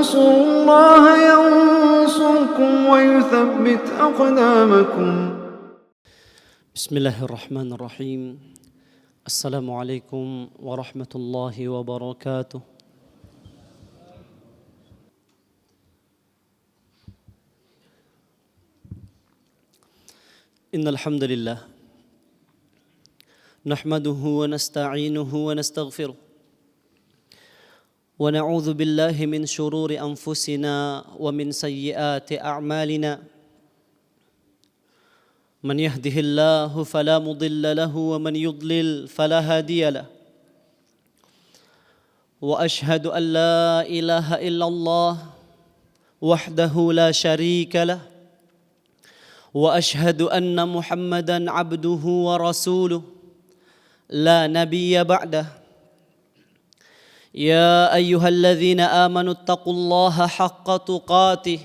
تنصروا الله ينصركم ويثبت أقدامكم. بسم الله الرحمن الرحيم. السلام عليكم ورحمة الله وبركاته. إن الحمد لله نحمده ونستعينه ونستغفره ونعوذ بالله من شرور أنفسنا ومن سيئات أعمالنا. من يهده الله فلا مضل له ومن يضلل فلا هادي له. وأشهد أن لا إله إلا الله وحده لا شريك له. وأشهد أن محمدًا عبده ورسوله لا نبي بعده. يا أيها الذين آمنوا اتقوا الله حق تقاته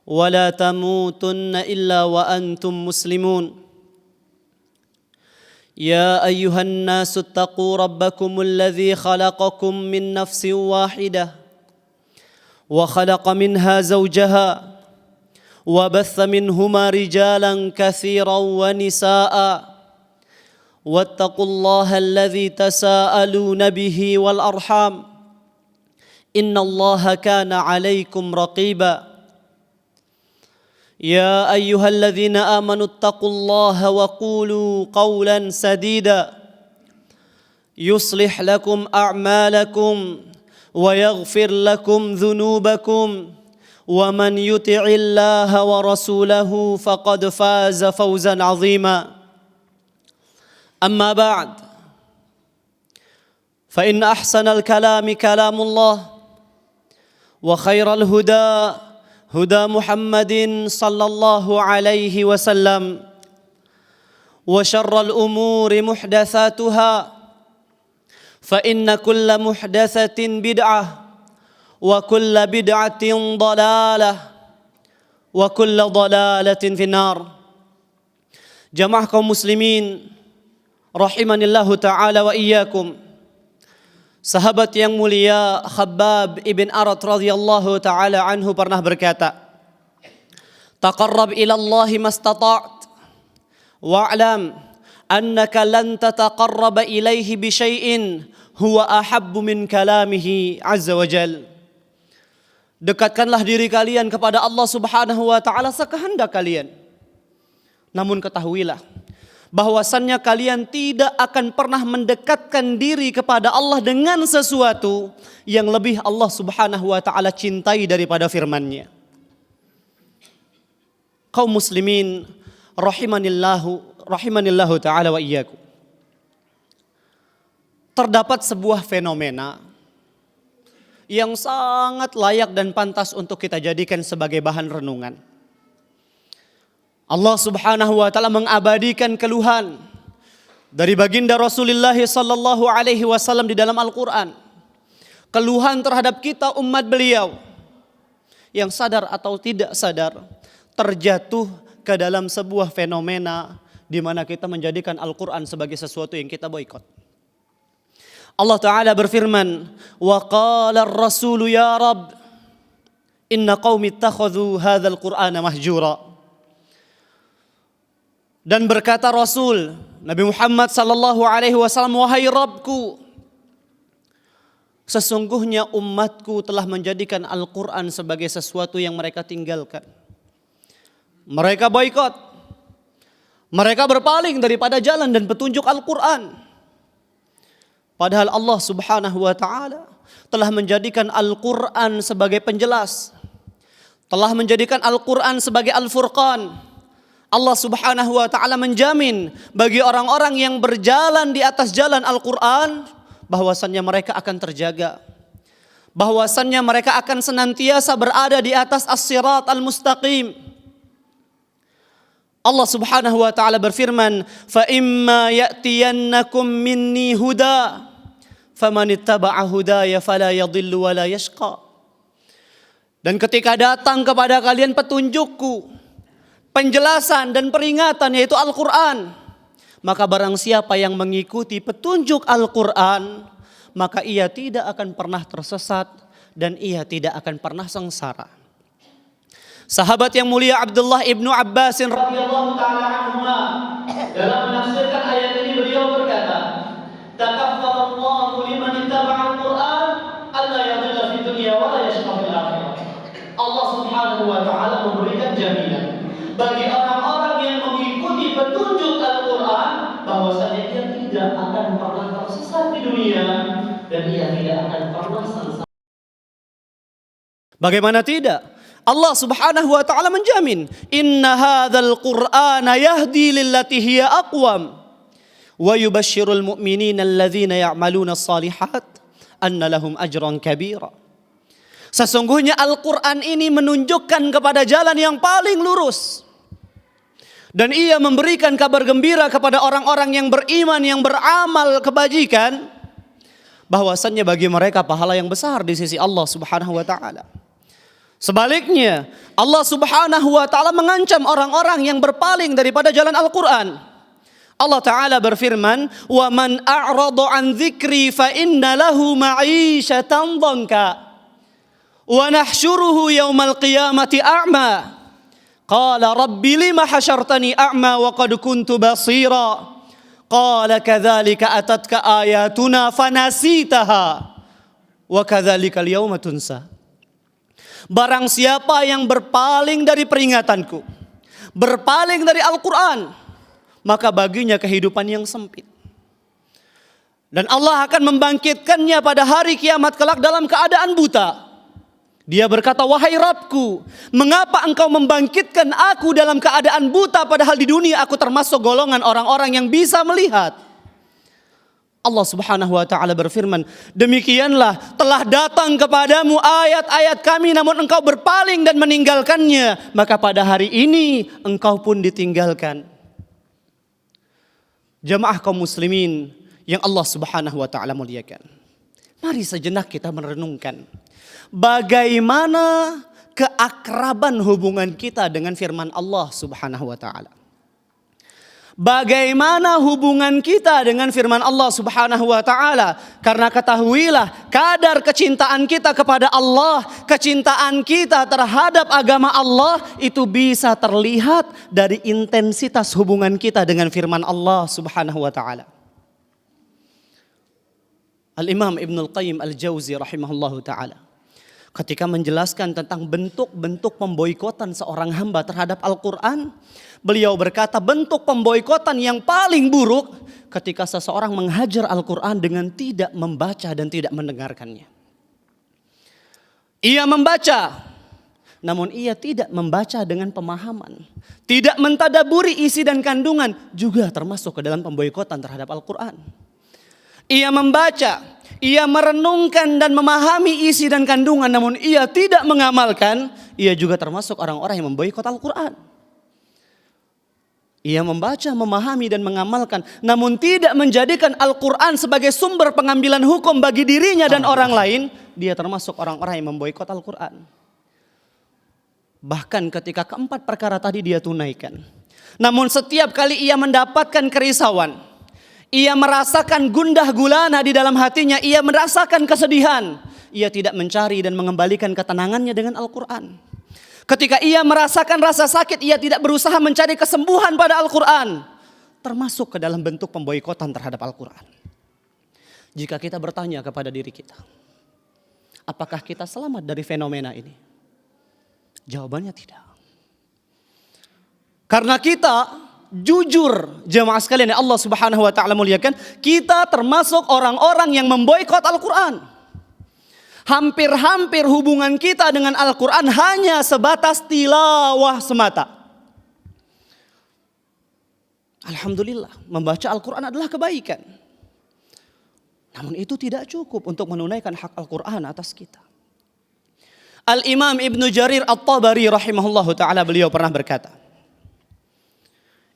ولا تموتن إلا وأنتم مسلمون. يا أيها الناس اتقوا ربكم الذي خلقكم من نفس واحدة وخلق منها زوجها وبث منهما رجالا كثيرا ونساء واتقوا الله الذي تساءلون به والأرحام إن الله كان عليكم رقيبا. يا أيها الذين آمنوا اتقوا الله وقولوا قولا سديدا يصلح لكم أعمالكم ويغفر لكم ذنوبكم ومن يطع الله ورسوله فقد فاز فوزا عظيما. أما بعد فإن أحسن الكلام كلام الله وخير الهدى هدى محمد صلى الله عليه وسلم وشر الأمور محدثاتها فإن كل محدثة بدعة وكل بدعة ضلالة وكل ضلالة في النار. Jamaah kaum muslimin rahimanillahu ta'ala wa iyyakum. Sahabat yang mulia Khabbab ibn Arat radhiyallahu ta'ala anhu pernah berkata, taqarrab ila Allahi mastata' wa'lam annaka lan tataqarraba ilaihi bi syai'in huwa ahabbu min kalamihi azza wa jal. Dekatkanlah diri kalian kepada Allah subhanahu wa ta'ala sekehendak kalian. Namun ketahuilah bahwasannya kalian tidak akan pernah mendekatkan diri kepada Allah dengan sesuatu yang lebih Allah subhanahu wa ta'ala cintai daripada firman-Nya. Kaum muslimin rahimanillahu ta'ala wa iyyakum. Terdapat sebuah fenomena yang sangat layak dan pantas untuk kita jadikan sebagai bahan renungan. Allah subhanahu wa ta'ala mengabadikan keluhan dari baginda Rasulullah sallallahu alaihi wasallam di dalam Al-Quran. Keluhan terhadap kita umat beliau yang sadar atau tidak sadar terjatuh ke dalam sebuah fenomena di mana kita menjadikan Al-Quran sebagai sesuatu yang kita boikot. Allah Ta'ala berfirman, wa qala ar-rasulu ya Rabb inna qaumi ittakhadhu hadzal Qur'ana mahjura. Dan berkata Rasul Nabi Muhammad sallallahu alaihi wasallam, wahai Rabbku, sesungguhnya umatku telah menjadikan Al-Quran sebagai sesuatu yang mereka tinggalkan. Mereka boikot. Mereka berpaling daripada jalan dan petunjuk Al-Quran. Padahal Allah subhanahu wa ta'ala telah menjadikan Al-Quran sebagai penjelas. Telah menjadikan Al-Quran sebagai Al-Furqan. Allah subhanahu wa ta'ala menjamin bagi orang-orang yang berjalan di atas jalan Al-Quran bahwasannya mereka akan terjaga. Bahwasannya mereka akan senantiasa berada di atas as-sirat al-mustaqim. Allah subhanahu wa ta'ala berfirman, fa imma ya'tiyannakum minni huda faman ittaba'a hudaya fala yadhillu wa la yashqa. Dan ketika datang kepada kalian petunjukku, penjelasan dan peringatan yaitu Al-Quran, maka barang siapa yang mengikuti petunjuk Al-Quran, maka ia tidak akan pernah tersesat dan ia tidak akan pernah sengsara. Sahabat yang mulia Abdullah ibnu Abbas radhiyallahu taala anhuma dalam menafsirkan ayat ini beliau berkata, "Takaffalallahu liman ittaba'a al-Qur'an alla yadhilla fid dunya wa la yashqa fil akhirah." Allah Subhanahu wa taala memberikan jaminan bagi orang-orang yang mengikuti petunjuk Al-Qur'an bahwasanya dia tidak akan pernah tersesat di dunia dan ia tidak akan pernah sengsara. Bagaimana tidak? Allah Subhanahu wa taala menjamin, "Inna hadzal Qur'ana yahdi lillati hiya aqwam wa yubashshirul mu'minina alladzina ya'maluna shalihat anna lahum ajran kabira." Sesungguhnya Al-Qur'an ini menunjukkan kepada jalan yang paling lurus. Dan ia memberikan kabar gembira kepada orang-orang yang beriman, yang beramal kebajikan, bahwasannya bagi mereka pahala yang besar di sisi Allah Subhanahu wa taala. Sebaliknya, Allah Subhanahu wa taala mengancam orang-orang yang berpaling daripada jalan Al-Qur'an. Allah taala berfirman, "Wa man a'rada 'an dzikri fa inna lahu ma'isyatan dhanka wa nahsyuruhu yaumal qiyamati a'ma. Qala rabbi lima hasyartani a'ma wa qad kuntu basira. Qala kadzalika atatka ayatuna fanasitaha wa kadzalika al-yauma tunsa." Barang siapa yang berpaling dari peringatanku, berpaling dari Al-Quran, maka baginya kehidupan yang sempit. Dan Allah akan membangkitkannya pada hari kiamat kelak dalam keadaan buta. Dia berkata, "Wahai Rabbku, mengapa engkau membangkitkan aku dalam keadaan buta padahal di dunia aku termasuk golongan orang-orang yang bisa melihat?" Allah Subhanahu wa taala berfirman, "Demikianlah telah datang kepadamu ayat-ayat kami namun engkau berpaling dan meninggalkannya, maka pada hari ini engkau pun ditinggalkan." Jamaah kaum muslimin yang Allah Subhanahu wa taala muliakan. Mari sejenak kita merenungkan bagaimana keakraban hubungan kita dengan firman Allah Subhanahu wa taala. Bagaimana hubungan kita dengan firman Allah Subhanahu wa taala? Karena ketahuilah, kadar kecintaan kita kepada Allah, kecintaan kita terhadap agama Allah itu bisa terlihat dari intensitas hubungan kita dengan firman Allah Subhanahu wa taala. Al-Imam Ibnul Qayyim Al-Jauzi rahimahullahu taala ketika menjelaskan tentang bentuk-bentuk pemboikotan seorang hamba terhadap Al-Quran, beliau berkata bentuk pemboikotan yang paling buruk ketika seseorang menghajar Al-Quran dengan tidak membaca dan tidak mendengarkannya. Ia membaca, namun ia tidak membaca dengan pemahaman, tidak mentadaburi isi dan kandungan, juga termasuk ke dalam pemboikotan terhadap Al-Quran. Ia membaca, ia merenungkan dan memahami isi dan kandungan, namun ia tidak mengamalkan, ia juga termasuk orang-orang yang memboikot Al-Quran. Ia membaca, memahami dan mengamalkan, namun tidak menjadikan Al-Quran sebagai sumber pengambilan hukum bagi dirinya dan orang lain, dia termasuk orang-orang yang memboikot Al-Quran. Bahkan ketika keempat perkara tadi dia tunaikan, namun setiap kali ia mendapatkan kerisauan, ia merasakan gundah gulana di dalam hatinya, ia merasakan kesedihan, ia tidak mencari dan mengembalikan ketenangannya dengan Al-Quran. Ketika ia merasakan rasa sakit, ia tidak berusaha mencari kesembuhan pada Al-Quran, termasuk ke dalam bentuk pemboikotan terhadap Al-Quran. Jika kita bertanya kepada diri kita, apakah kita selamat dari fenomena ini? Jawabannya tidak. Karena kita jujur, jemaah sekalian yang Allah Subhanahu wa taala muliakan, kita termasuk orang-orang yang memboikot Al-Quran. Hampir-hampir hubungan kita dengan Al-Quran hanya sebatas tilawah semata. Alhamdulillah, membaca Al-Quran adalah kebaikan. Namun itu tidak cukup untuk menunaikan hak Al-Quran atas kita. Al-Imam Ibnu Jarir At-Tabari rahimahullahu taala, beliau pernah berkata,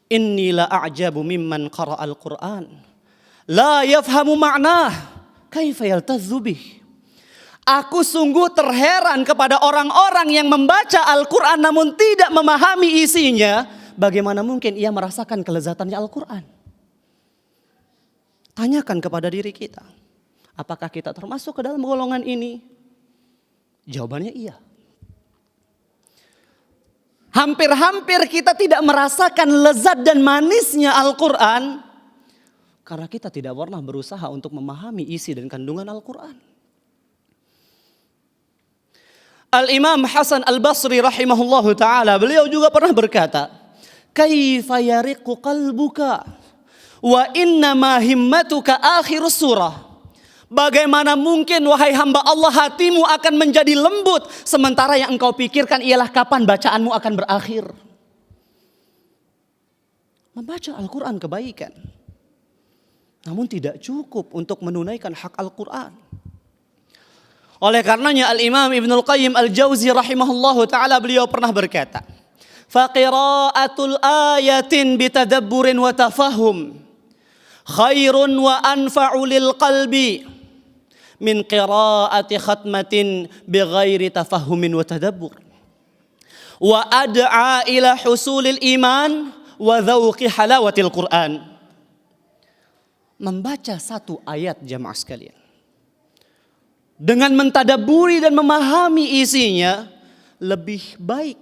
"Inni la a'jabu mimman qara'al Qur'an la yafhamu ma'nah kaifa yaltazzu bih." Aku sungguh terheran kepada orang-orang yang membaca Al-Quran namun tidak memahami isinya. Bagaimana mungkin ia merasakan kelezatannya Al-Quran? Tanyakan kepada diri kita, apakah kita termasuk ke dalam golongan ini? Jawabannya iya. Hampir-hampir kita tidak merasakan lezat dan manisnya Al-Quran karena kita tidak pernah berusaha untuk memahami isi dan kandungan Al-Quran. Al-Imam Hasan Al-Basri rahimahullahu ta'ala, beliau juga pernah berkata, kaifa yariqu qalbuka wa innama himmatuka akhir surah. Bagaimana mungkin wahai hamba Allah hatimu akan menjadi lembut sementara yang engkau pikirkan ialah kapan bacaanmu akan berakhir. Membaca Al-Quran kebaikan, namun tidak cukup untuk menunaikan hak Al-Quran. Oleh karenanya Al-Imam Ibnul Qayyim Al-Jauzi rahimahullahu ta'ala, beliau pernah berkata, faqira'atul ayatin bitadabburin wa tafahum khairun wa anfa'u lil qalbi min qira'ati khatmatin bighairi tafahumin wa tadabbur wa ad'a ila husulil iman wa dhauqi halawatil Quran. Membaca satu ayat jamaah sekalian dengan mentadaburi dan memahami isinya lebih baik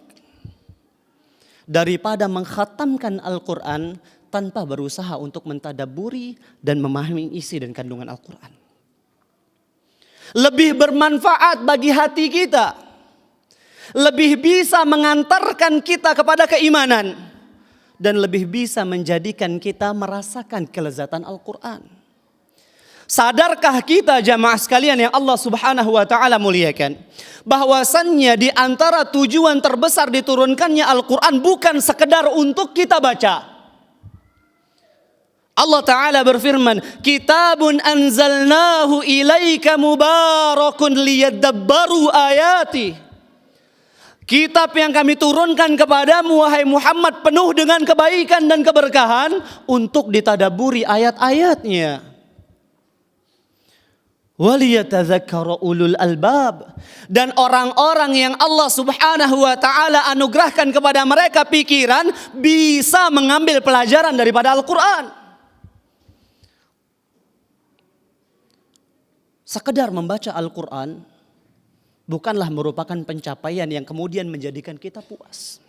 daripada mengkhatamkan Al-Quran tanpa berusaha untuk mentadaburi dan memahami isi dan kandungan Al-Quran. Lebih bermanfaat bagi hati kita, lebih bisa mengantarkan kita kepada keimanan, dan lebih bisa menjadikan kita merasakan kelezatan Al-Quran. Sadarkah kita jamaah sekalian yang Allah subhanahu wa ta'ala muliakan, bahwasannya di antara tujuan terbesar diturunkannya Al-Quran bukan sekedar untuk kita baca. Allah Ta'ala berfirman, kitabun anzalnahu ilaika mubarakun liyadabbaru ayati. Kitab yang kami turunkan kepadamu wahai Muhammad penuh dengan kebaikan dan keberkahan untuk ditadaburi ayat-ayatnya. Waliyatadzakkara ulul albab, dan orang-orang yang Allah Subhanahu wa ta'ala anugerahkan kepada mereka pikiran bisa mengambil pelajaran daripada Al-Quran. Sekedar membaca Al-Quran bukanlah merupakan pencapaian yang kemudian menjadikan kita puas.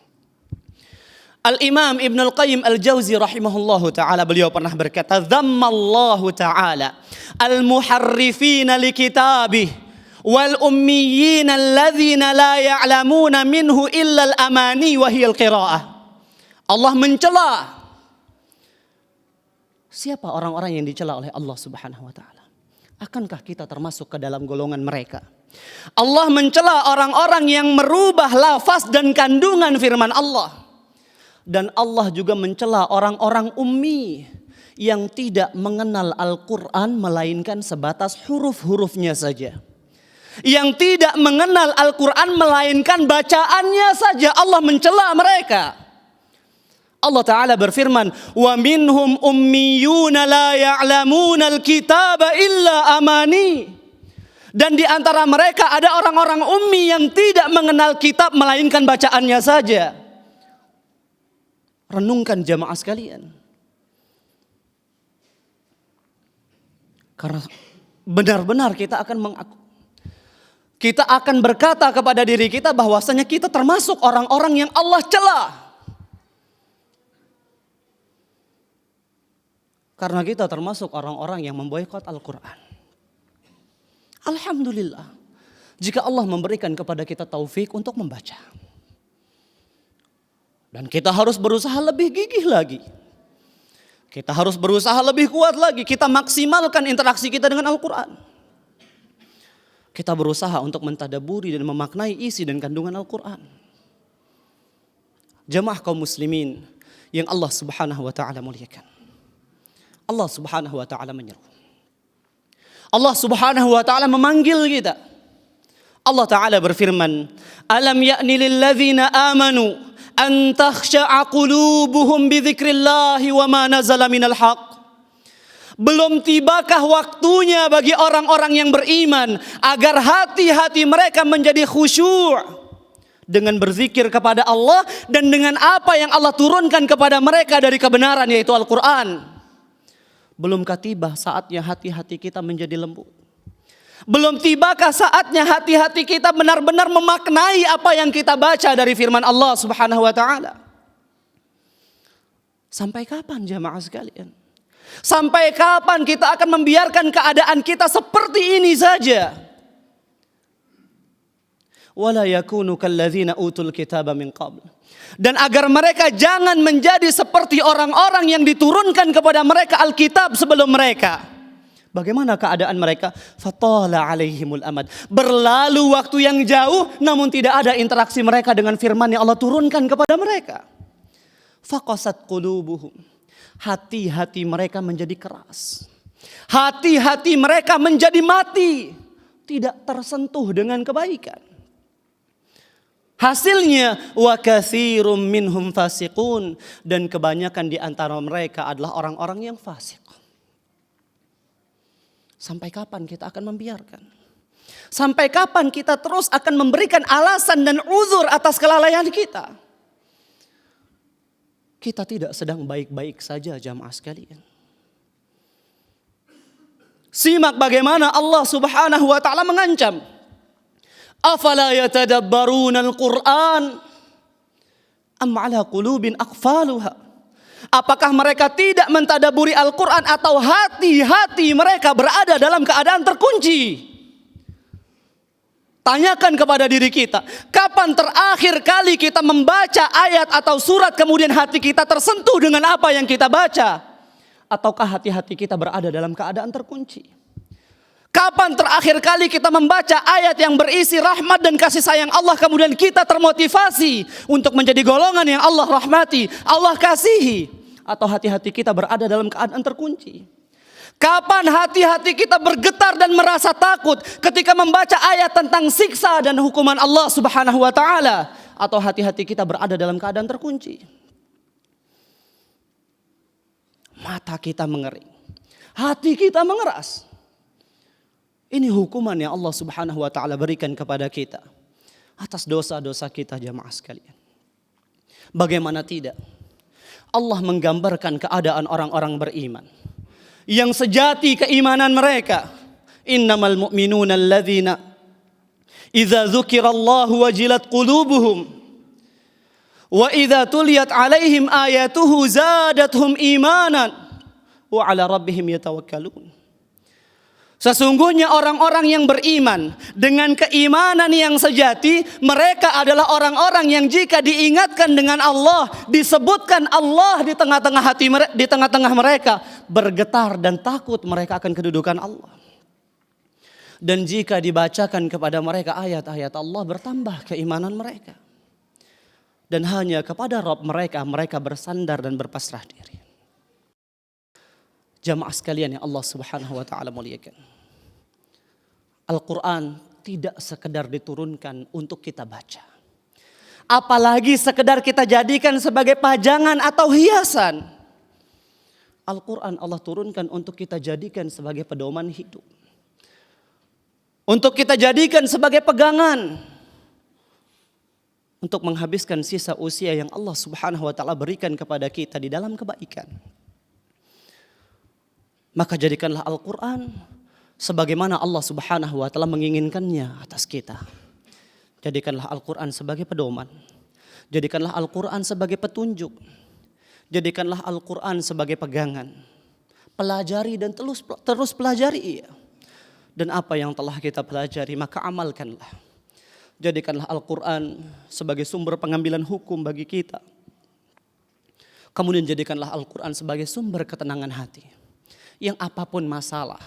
Al-Imam Ibnul Qayyim Al-Jauzi rahimahullahu ta'ala, beliau pernah berkata, dhammallahu ta'ala al-muharrifina li kitabih wal ummiyina alladhina la ya'lamuna minhu illa al-amani wa hiya al-qira'ah. Allah mencela. Siapa orang-orang yang dicela oleh Allah Subhanahu wa ta'ala? Akankah kita termasuk ke dalam golongan mereka? Allah mencela orang-orang yang merubah lafaz dan kandungan firman Allah. Dan Allah juga mencela orang-orang ummi yang tidak mengenal Al-Quran melainkan sebatas huruf-hurufnya saja. Yang tidak mengenal Al-Quran melainkan bacaannya saja. Allah mencela mereka. Allah Ta'ala berfirman, wa minhum ummiyuna la ya'lamuna al-kitaba illa amani. Dan di antara mereka ada orang-orang ummi yang tidak mengenal kitab melainkan bacaannya saja. Renungkan jamaah sekalian. Karena benar-benar kita akan berkata kepada diri kita bahwasanya kita termasuk orang-orang yang Allah cela. Karena kita termasuk orang-orang yang memboikot Al-Quran. Alhamdulillah, jika Allah memberikan kepada kita taufik untuk membaca. Dan kita harus berusaha lebih gigih lagi. Kita harus berusaha lebih kuat lagi. Kita maksimalkan interaksi kita dengan Al-Quran. Kita berusaha untuk mentadaburi dan memaknai isi dan kandungan Al-Quran. Jamaah kaum muslimin yang Allah Subhanahu wa ta'ala muliakan. Allah Subhanahu wa ta'ala menyeru. Allah Subhanahu wa ta'ala memanggil kita. Allah Ta'ala berfirman, alam ya'ni lilladzina amanu an takhsha'a qulubuhum bi dzikrillahi wa ma nazala minal haqq. Belum tibakah waktunya bagi orang-orang yang beriman agar hati-hati mereka menjadi khusyuk dengan berzikir kepada Allah dan dengan apa yang Allah turunkan kepada mereka dari kebenaran, yaitu Al-Quran. Belumkah tiba saatnya hati-hati kita menjadi lembut? Belum tibakah saatnya hati-hati kita benar-benar memaknai apa yang kita baca dari firman Allah Subhanahu wa taala? Sampai kapan jamaah sekalian? Sampai kapan kita akan membiarkan keadaan kita seperti ini saja? Wala yakunu kalladzina utul kitaba min qabl. Dan agar mereka jangan menjadi seperti orang-orang yang diturunkan kepada mereka Alkitab sebelum mereka. Bagaimana keadaan mereka? Fatala alaihimul amad. Berlalu waktu yang jauh namun tidak ada interaksi mereka dengan firman yang Allah turunkan kepada mereka. Faqasat qulubuhum. Hati-hati mereka menjadi keras. Hati-hati mereka menjadi mati. Tidak tersentuh dengan kebaikan. Hasilnya wa katsirum minhum fasiqun, dan kebanyakan di antara mereka adalah orang-orang yang fasik. Sampai kapan kita akan membiarkan? Sampai kapan kita terus akan memberikan alasan dan uzur atas kelalaian kita? Kita tidak sedang baik-baik saja jamaah sekalian. Simak bagaimana Allah Subhanahu wa taala mengancam. Afala yatadabbaruna al-Qur'an am ala qulubin aqfaluha. Apakah mereka tidak mentadaburi Al-Quran atau hati-hati mereka berada dalam keadaan terkunci? Tanyakan kepada diri kita, kapan terakhir kali kita membaca ayat atau surat kemudian hati kita tersentuh dengan apa yang kita baca? Ataukah hati-hati kita berada dalam keadaan terkunci? Kapan terakhir kali kita membaca ayat yang berisi rahmat dan kasih sayang Allah kemudian kita termotivasi untuk menjadi golongan yang Allah rahmati, Allah kasihi? Atau hati-hati kita berada dalam keadaan terkunci? Kapan hati-hati kita bergetar dan merasa takut ketika membaca ayat tentang siksa dan hukuman Allah Subhanahu wa taala? Atau hati-hati kita berada dalam keadaan terkunci? Mata kita mengering, hati kita mengeras. Ini hukuman yang Allah Subhanahu wa taala berikan kepada kita atas dosa-dosa kita jamaah sekalian. Bagaimana tidak? Allah menggambarkan keadaan orang-orang beriman yang sejati keimanan mereka. Innamal mu'minuna alladzina idza dzukirallahu wajilat qulubuhum wa idza tuliyat alaihim ayatuhu zadatuhum imanan wa ala rabbihim yatawakkalun. Sesungguhnya orang-orang yang beriman dengan keimanan yang sejati, mereka adalah orang-orang yang jika diingatkan dengan Allah, disebutkan Allah di tengah-tengah hati mereka, di tengah-tengah mereka, bergetar dan takut mereka akan kedudukan Allah. Dan jika dibacakan kepada mereka ayat-ayat Allah, bertambah keimanan mereka. Dan hanya kepada Rabb mereka, mereka bersandar dan berpasrah diri. Jamaah sekalian yang Allah Subhanahu wa taala muliakan. Al-Quran tidak sekedar diturunkan untuk kita baca. Apalagi sekedar kita jadikan sebagai pajangan atau hiasan. Al-Quran Allah turunkan untuk kita jadikan sebagai pedoman hidup. Untuk kita jadikan sebagai pegangan. Untuk menghabiskan sisa usia yang Allah Subhanahu wa taala berikan kepada kita di dalam kebaikan. Maka jadikanlah Al-Quran sebagaimana Allah Subhanahu wa taala menginginkannya atas kita. Jadikanlah Al-Quran sebagai pedoman. Jadikanlah Al-Quran sebagai petunjuk. Jadikanlah Al-Quran sebagai pegangan. Pelajari dan terus pelajari. Dan apa yang telah kita pelajari maka amalkanlah. Jadikanlah Al-Quran sebagai sumber pengambilan hukum bagi kita. Kemudian jadikanlah Al-Quran sebagai sumber ketenangan hati. Yang apapun masalah,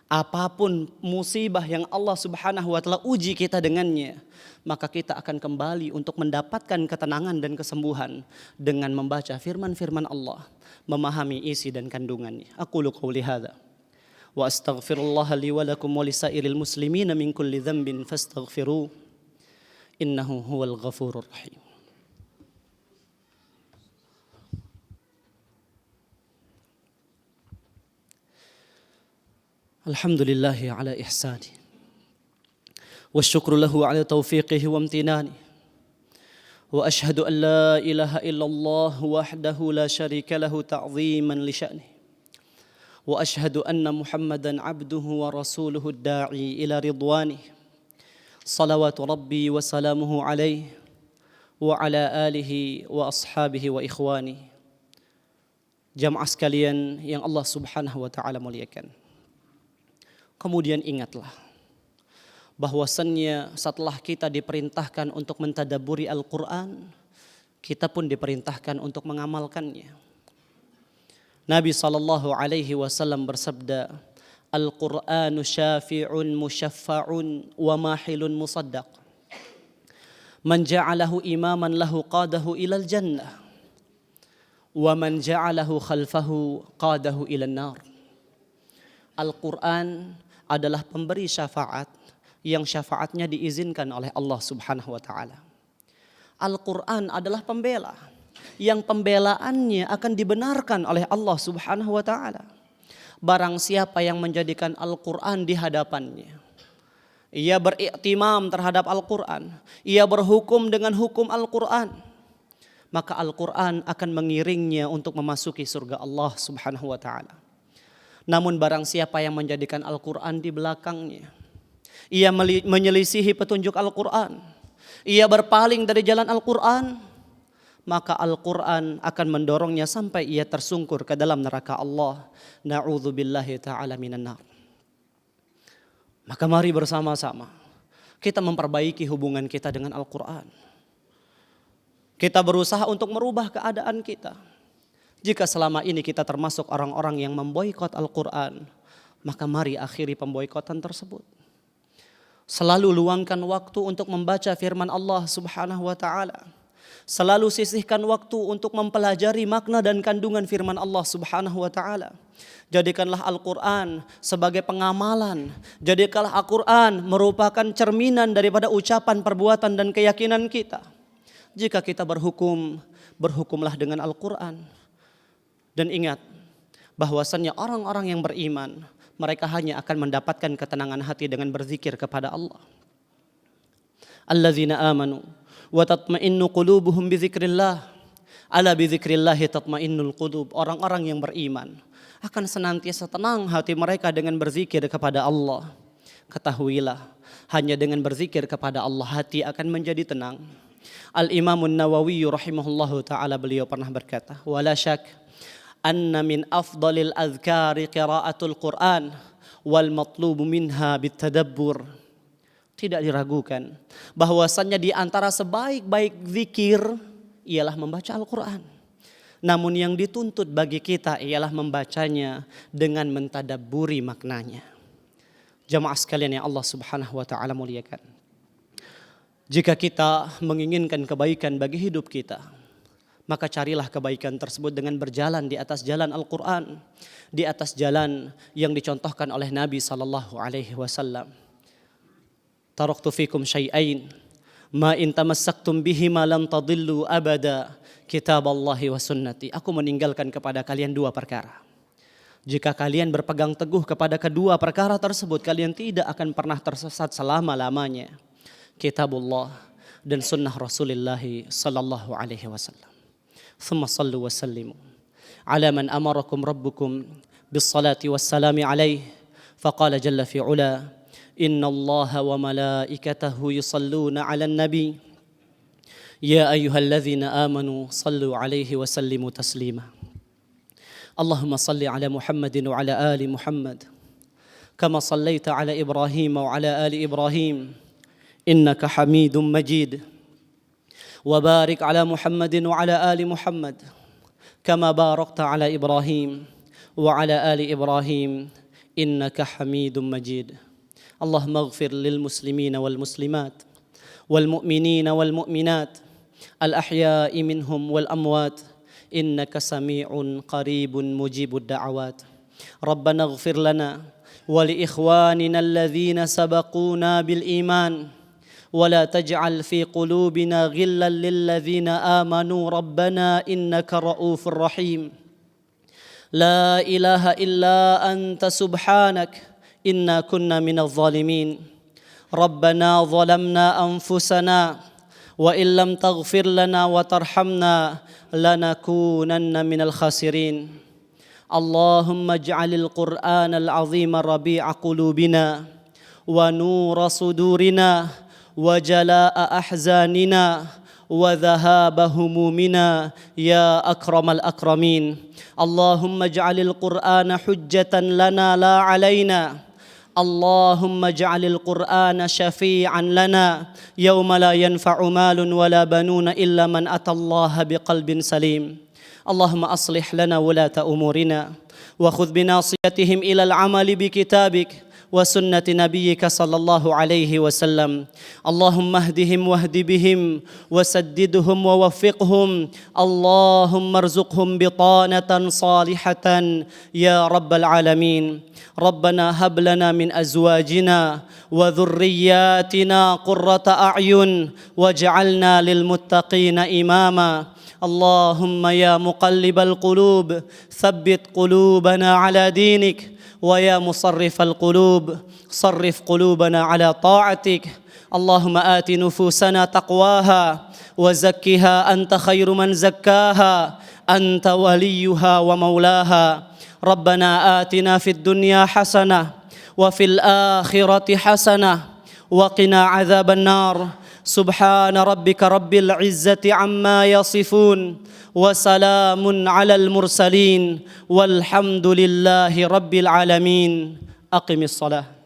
apapun musibah yang Allah Subhanahu wa taala uji kita dengannya, maka kita akan kembali untuk mendapatkan ketenangan dan kesembuhan dengan membaca firman-firman Allah, memahami isi dan kandungannya. Aqulu qouli hadza wa astaghfirullah li wa lakum wa lisairil muslimina min kulli dhanbin fastaghfiruh innahu huwal ghafurur rahim. Alhamdulillahi ala ihsani wa syukru lahu ala taufiqihi wa amtinani wa ashhadu an la ilaha illallah wahdahu la syarika lahu ta'ziman li sya'ni وأشهد أن محمدا عبده ورسوله الداعي إلى رضوانه صلوات ربي وسلامه عليه وعلى آله وأصحابه وإخوانه. Jamaah sekalian yang Allah Subhanahu wa taala muliakan. Kemudian ingatlah bahwasannya setelah kita diperintahkan untuk mentadabburi Al-Qur'an, kita pun diperintahkan untuk mengamalkannya. Nabi sallallahu alaihi wasallam bersabda, Al-Qur'anu syafi'un musyaffa'un wa mahilun musaddaq. Man ja'alahu imaman lahu qadahu ilal jannah. Wa man ja'alahu khalfahu qadahu ilan nar. Al-Quran adalah pemberi syafaat yang syafaatnya diizinkan oleh Allah Subhanahu wa taala. Al-Quran adalah pembela yang pembelaannya akan dibenarkan oleh Allah Subhanahu wa taala. Barang siapa yang menjadikan Al-Quran di hadapannya, ia beriktimam terhadap Al-Quran, ia berhukum dengan hukum Al-Quran, maka Al-Quran akan mengiringnya untuk memasuki surga Allah Subhanahu wa ta'ala. Namun barang siapa yang menjadikan Al-Quran di belakangnya, ia menyelisihi petunjuk Al-Quran, ia berpaling dari jalan Al-Quran, maka Al-Quran akan mendorongnya sampai ia tersungkur ke dalam neraka Allah. Na'udzubillahi ta'ala minan nar. Maka mari bersama-sama kita memperbaiki hubungan kita dengan Al-Quran. Kita berusaha untuk merubah keadaan kita. Jika selama ini kita termasuk orang-orang yang memboikot Al-Quran, maka mari akhiri pemboikotan tersebut. Selalu luangkan waktu untuk membaca firman Allah Subhanahu wa ta'ala. Selalu sisihkan waktu untuk mempelajari makna dan kandungan firman Allah Subhanahu wa ta'ala. Jadikanlah Al-Quran sebagai pengamalan. Jadikanlah Al-Quran merupakan cerminan daripada ucapan, perbuatan dan keyakinan kita. Jika kita berhukum, berhukumlah dengan Al-Quran. Dan ingat bahwasannya orang-orang yang beriman, mereka hanya akan mendapatkan ketenangan hati dengan berzikir kepada Allah. Alladzina amanu wa tatma'innu qulubuhum bizikrillah. Ala bizikrillahi tatma'innul qulub. Orang-orang yang beriman akan senantiasa tenang hati mereka dengan berzikir kepada Allah. Ketahuilah, hanya dengan berzikir kepada Allah hati akan menjadi tenang. Al-Imam An-Nawawi rahimahullahu ta'ala beliau pernah berkata, wala syak anna min afdalil azkari qiraatul Qur'an wal matlubu minha bitadabbur. Tidak diragukan bahwasannya di antara sebaik-baik zikir ialah membaca Al-Quran. Namun yang dituntut bagi kita ialah membacanya dengan mentadabburi maknanya. Jamaah sekalian yang Allah Subhanahu wa ta'ala muliakan. Jika kita menginginkan kebaikan bagi hidup kita, maka carilah kebaikan tersebut dengan berjalan di atas jalan Al-Quran, di atas jalan yang dicontohkan oleh Nabi sallallahu alaihi wasallam. Taraktu fikum syai'ain ma in tamassaktum bihima lan tadillu abada, kitaballahi wa sunnati. Aku meninggalkan kepada kalian dua perkara. Jika kalian berpegang teguh kepada kedua perkara tersebut, kalian tidak akan pernah tersesat selama-lamanya. Kitabullah dan sunnah Rasulullah sallallahu alaihi wasallam. Thumma sallu wa sallimu ala man amarakum rabbukum bis salati was salami alaihi. Faqala jalla fi ula, innallaha wa malaikatahu yusalluna 'alan nabi. Ya ayyuhalladzina amanu sallu alaihi wa sallimu taslima. Allahumma salli ala Muhammadin wa ala ali Muhammad kama sallaita ala Ibrahim wa ala ali Ibrahim innaka Hamidum Majid. Wa barik ala Muhammadin wa ala ali Muhammad kama barakta ala Ibrahim wa ala ali Ibrahim innaka Hamidum Majid. Allahumma ighfir lil muslimina wal muslimat wal mu'minina wal mu'minat al ahya'i minhum wal amwat innaka sami'un qaribun mujibud da'awat. Rabbana ighfir lana wa li ikhwanina alladhina sabaquna bil iman ولا تجعل في قلوبنا غلا للذين آمنوا ربنا إنك رؤوف رحيم. لا إله إلا أنت سبحانك إنا كنا من الظالمين. ربنا ظلمنا أنفسنا وإن لم تغفر لنا وترحمنا لنكونن من الخاسرين. اللهم اجعل القرآن العظيم ربيع قلوبنا ونور صدورنا وجلاء أحزاننا وذهاب همومنا يا أكرم الأكرمين. اللهم اجعل القرآن حجة لنا لا علينا. اللهم اجعل القرآن شفيعا لنا يوم لا ينفع مال ولا بنون إلا من أتى الله بقلب سليم. اللهم أصلح لنا ولاة أمورنا وخذ بناصيتهم إلى العمل بكتابك وسنة نبيك صلى الله عليه وسلم. اللهم اهدهم واهد بهم وسددهم ووفقهم. اللهم ارزقهم بطانة صالحة يا رب العالمين. ربنا هب لنا من أزواجنا وذرياتنا قرة أعين واجعلنا للمتقين إماما. اللهم يا مقلب القلوب ثبت قلوبنا على دينك، ويا مصرف القلوب صرف قلوبنا على طاعتك. اللهم آت نفوسنا تقواها وزكها أنت خير من زكاها، أنت وليها ومولاها. ربنا آتنا في الدنيا حسنة وفي الآخرة حسنة وقنا عذاب النار. سبحان ربك رب العزة عما يصفون وسلام على المرسلين والحمد لله رب العالمين. أقم الصلاة.